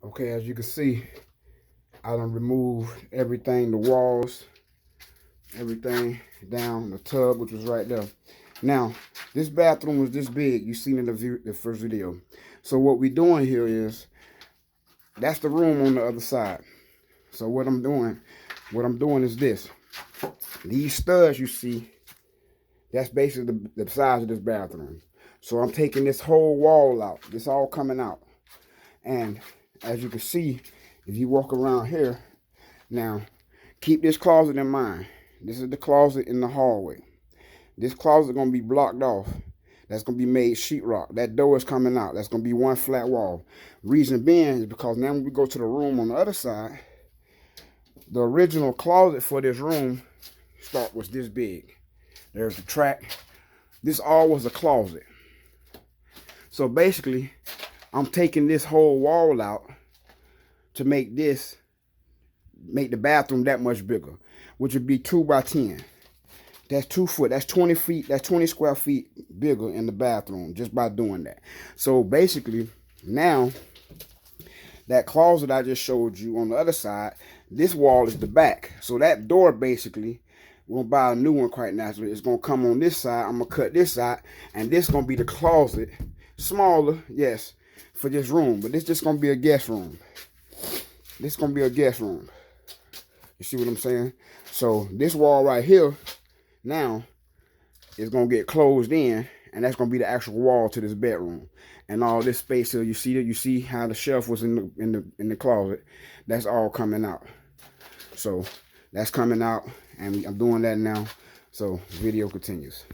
Okay, as you can see, I done removed everything, the walls, everything down, the tub, which was right there. Now, this bathroom was this big. You seen in the first video. So what we doing here is, that's the room on the other side. So what I'm doing is this. These studs you see, that's basically the size of this bathroom. So I'm taking this whole wall out. This all coming out. And as you can see, if you walk around here, now keep this closet in mind. This is the closet in the hallway. This closet is going to be blocked off. That's going to be made sheetrock. That door is coming out. That's going to be one flat wall. Reason being is because now when we go to the room on the other side, the original closet for this room was this big. There's the track. This all was a closet. So basically, I'm taking this whole wall out to make the bathroom that much bigger, which would be 2 by 10. That's 2 foot. That's 20 feet. That's 20 square feet bigger in the bathroom just by doing that. So basically, now that closet I just showed you on the other side, this wall is the back. So that door basically, we're gonna buy a new one quite naturally. It's gonna come on this side. I'm gonna cut this side, and this gonna be the closet. Smaller, yes, for this room, but this just gonna be a guest room. This gonna be a guest room. You see what I'm saying? So this wall right here now is gonna get closed in, and that's gonna be the actual wall to this bedroom. And all this space here, you see how the shelf was in the closet. That's all coming out. So that's coming out, and I'm doing that now. So video continues.